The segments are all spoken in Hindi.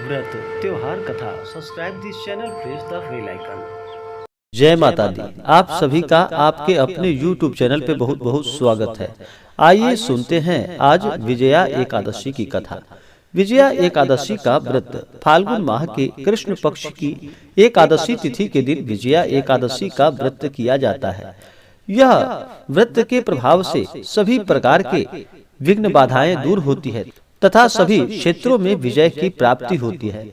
व्रत त्योहार कथा। Subscribe this channel, press the bell icon. जय माता दी। आप सभी का आपके अपने YouTube चैनल पे बहुत बहुत स्वागत है। आइए सुनते हैं आज विजया एकादशी की कथा। विजया एकादशी का व्रत फाल्गुन माह के कृष्ण पक्ष की एकादशी तिथि के दिन विजया एकादशी का व्रत किया जाता है। यह व्रत के प्रभाव से सभी प्रकार के विघ्न बाधाएं दूर होती है तथा सभी क्षेत्रों में विजय की प्राप्ति होती है।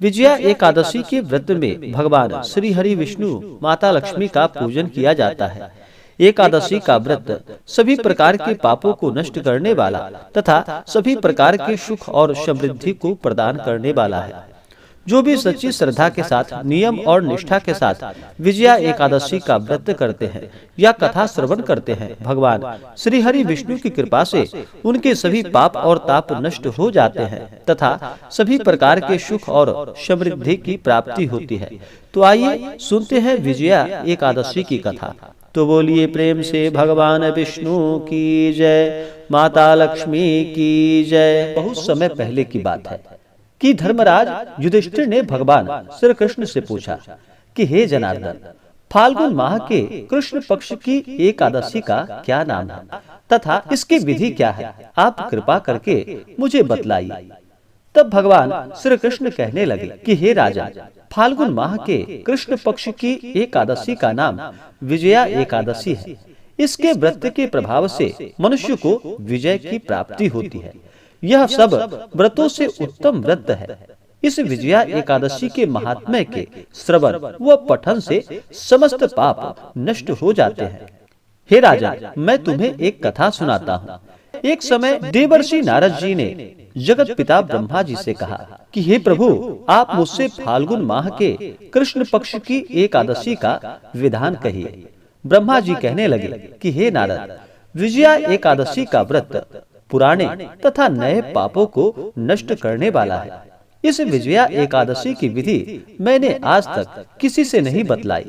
विजया एकादशी के व्रत में भगवान श्री हरि विष्णु माता लक्ष्मी का पूजन किया जाता है। एकादशी का व्रत सभी प्रकार के पापों को नष्ट करने वाला तथा सभी प्रकार के सुख और समृद्धि को प्रदान करने वाला है। जो भी सच्ची श्रद्धा के साथ नियम और निष्ठा के साथ विजया एकादशी का व्रत करते हैं या कथा श्रवण करते हैं, भगवान श्री हरि विष्णु की कृपा से उनके सभी पाप और ताप नष्ट हो जाते हैं तथा सभी प्रकार के सुख और समृद्धि की प्राप्ति होती है। तो आइए सुनते हैं विजया एकादशी की कथा। तो बोलिए प्रेम से भगवान विष्णु की जय, माता लक्ष्मी की जय। बहुत समय पहले की बात है कि धर्मराज युधिष्ठिर ने भगवान श्री कृष्ण से पूछा कि हे जनार्दन, फाल्गुन माह के कृष्ण पक्ष की एकादशी का क्या नाम है तथा इसकी विधि क्या है, आप कृपा करके मुझे बतलाइए। तब भगवान श्री कृष्ण कहने लगे कि हे राजा, फाल्गुन माह के कृष्ण पक्ष की एकादशी का नाम विजया एकादशी है। इसके व्रत के प्रभाव से मनुष्य को विजय की प्राप्ति होती है। यह सब व्रतों से उत्तम व्रत है। इस विजया एकादशी के महात्म्य के श्रवण व पठन से समस्त पाप नष्ट हो जाते हैं। हे राजा, मैं तुम्हें एक कथा सुनाता हूँ। एक समय देवर्षि नारद जी ने जगत पिता ब्रह्मा जी से कहा कि हे प्रभु, आप मुझसे फाल्गुन माह के कृष्ण पक्ष की एकादशी का विधान कहिए। ब्रह्मा जी कहने लगे कि हे नारद, विजया एकादशी का व्रत पुराने तथा नए पापों को नष्ट करने वाला है। इस विजया एकादशी की विधि मैंने आज तक किसी से नहीं बतलाई।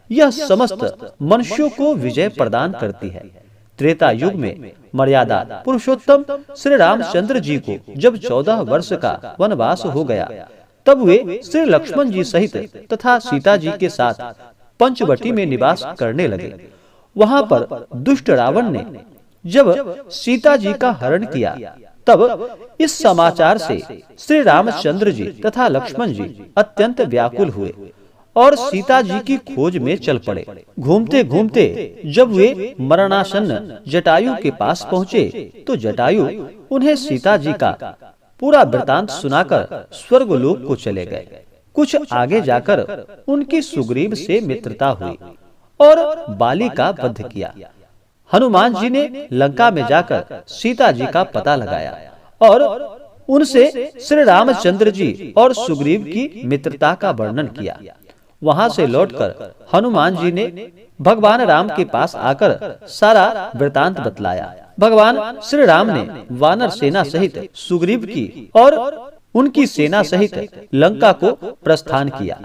यह समस्त मनुष्यों को विजय प्रदान करती है। त्रेता युग में मर्यादा पुरुषोत्तम श्री रामचंद्र जी को जब 14 वर्ष का वनवास हो गया, तब वे श्री लक्ष्मण जी सहित तथा सीता जी के साथ पंचवटी में निवास करने लगे। वहाँ पर दुष्ट रावण ने जब सीता जी का हरण किया, तब इस समाचार से श्री रामचंद्र जी तथा लक्ष्मण जी अत्यंत व्याकुल हुए और सीता जी की खोज में चल पड़े। घूमते घूमते जब वे मरणासन्न जटायु के पास पहुँचे, तो जटायु उन्हें सीता जी का पूरा वृतांत सुनाकर स्वर्गलोक को चले गए। कुछ आगे जाकर उनकी सुग्रीव से मित्रता हुई और बाली का वध किया। हनुमान जी ने लंका में जाकर सीता जी का पता लगाया और उनसे श्री रामचंद्र जी और सुग्रीव की मित्रता का वर्णन किया। वहां से लौटकर हनुमान जी ने भगवान राम के पास आकर सारा वृतांत बतलाया। भगवान श्री राम ने वानर सेना सहित सुग्रीव की और उनकी सेना सहित लंका को प्रस्थान किया।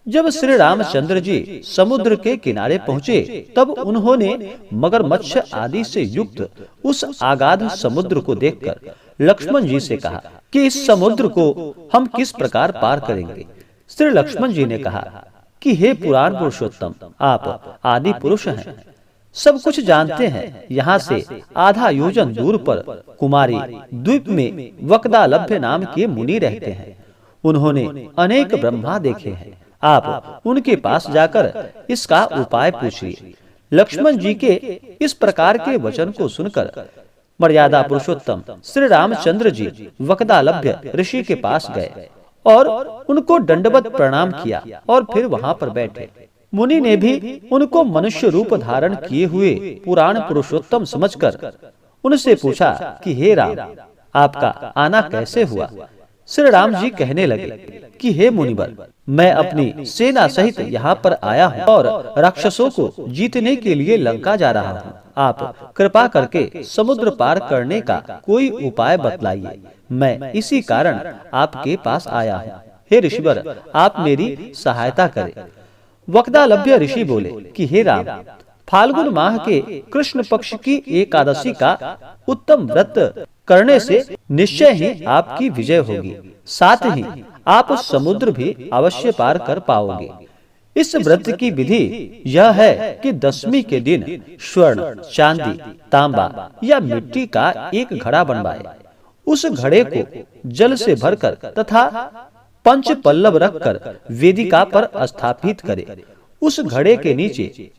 जब श्री रामचंद्र जी समुद्र के किनारे पहुँचे, तब उन्होंने मगरमच्छ आदि से युक्त उस आगाध समुद्र को देखकर लक्ष्मण जी से कहा कि इस समुद्र को हम किस प्रकार पार करेंगे। श्री लक्ष्मण जी ने कहा कि हे पुराण पुरुषोत्तम, आप आदि पुरुष हैं, सब कुछ जानते हैं। यहाँ से आधा योजन दूर पर कुमारी द्वीप में वक्दालभ्य नाम के मुनि रहते हैं। उन्होंने अनेक ब्रह्मा देखे हैं। आप उनके पास जाकर इसका उपाय पूछिए। लक्ष्मण जी के इस प्रकार के वचन को सुनकर मर्यादा पुरुषोत्तम श्री रामचंद्र जी वक्दालभ्य ऋषि के पास गए और उनको दंडवत प्रणाम किया और फिर वहां पर बैठे। मुनि ने भी उनको मनुष्य रूप धारण किए हुए पुराण पुरुषोत्तम समझकर उनसे पूछा कि हे राम, आपका आना कैसे हुआ। श्री राम जी कहने लगे कि हे मुनिवर, मैं अपनी सेना सहित यहाँ पर आया हूँ और राक्षसों को जीतने के लिए लंका जा रहा हूँ। आप कृपा करके समुद्र पार करने का कोई उपाय बतलाइए। मैं इसी कारण आपके पास आया हूँ। हे ऋषिवर, आप मेरी सहायता करें। वक्दालभ्य ऋषि बोले कि हे राम, फाल्गुन माह के कृष्ण पक्ष की एकादशी का उत्तम व्रत करने से निश्चय ही आपकी विजय होगी। साथ ही आप समुद्र भी अवश्य पार कर पाओगे। इस व्रत की विधि यह है कि 10वीं के दिन स्वर्ण, चांदी, तांबा या मिट्टी का एक घड़ा बनवाए। उस घड़े को जल से भरकर तथा पंच पल्लव रखकर वेदिका पर स्थापित करे। उस घड़े के नीचे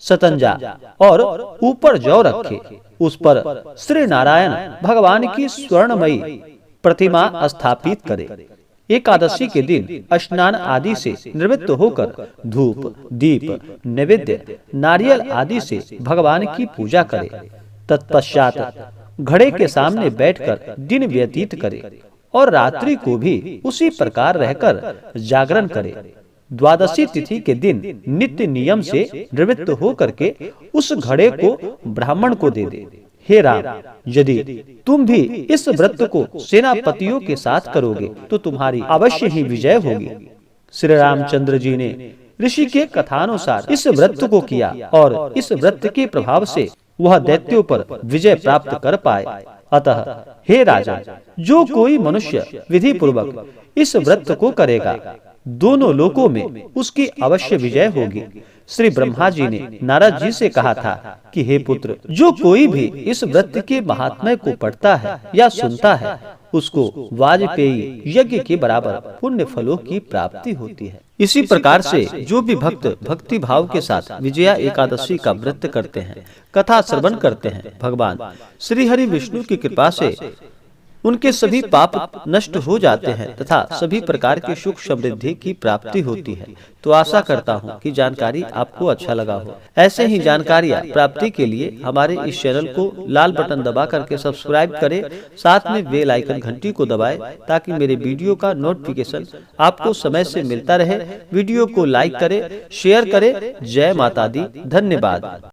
सतंजा और ऊपर जौ रखे। उस पर श्री नारायण भगवान की स्वर्णमयी प्रतिमा स्थापित करे। एकादशी के दिन स्नान आदि से निवृत्त होकर धूप, दीप, नैवेद्य, नारियल आदि से भगवान की पूजा करे। तत्पश्चात घड़े के सामने बैठकर दिन व्यतीत करे और रात्रि को भी उसी प्रकार रहकर जागरण करे। द्वादशी तिथि के दिन नित्य नियम से निवृत्त होकर के उस घड़े को ब्राह्मण को दे दे। हे राम, यदि तुम भी इस व्रत को सेनापतियों के साथ करोगे तो तुम्हारी अवश्य ही विजय होगी। श्री रामचंद्र जी ने ऋषि के कथानुसार इस व्रत को किया और इस व्रत के प्रभाव से वह दैत्यों पर विजय प्राप्त कर पाए। अतः हे राजा, जो कोई मनुष्य विधि पूर्वक इस व्रत को करेगा, दोनों लोकों में उसकी अवश्य विजय होगी। श्री ब्रह्मा जी ने नारद जी से कहा था कि हे पुत्र, जो कोई भी इस व्रत के महात्म्य को पढ़ता है या सुनता है, उसको वाजपेयी यज्ञ के बराबर पुण्य फलों की प्राप्ति होती है। इसी प्रकार से जो भी भक्त भक्ति भाव के साथ विजया एकादशी का व्रत करते हैं, कथा श्रवण करते हैं, भगवान श्री हरि विष्णु की कृपा से उनके सभी पाप नष्ट हो जाते हैं तथा सभी प्रकार की सुख समृद्धि की प्राप्ति होती है। तो आशा करता हूँ कि जानकारी आपको अच्छा लगा हो। ऐसे ही जानकारियाँ प्राप्ति के लिए हमारे इस चैनल को लाल बटन दबा करके सब्सक्राइब करें, साथ में बेल आइकन घंटी को दबाएं ताकि मेरे वीडियो का नोटिफिकेशन आपको समय से मिलता रहे। वीडियो को लाइक करें, शेयर करें। जय माता दी। धन्यवाद।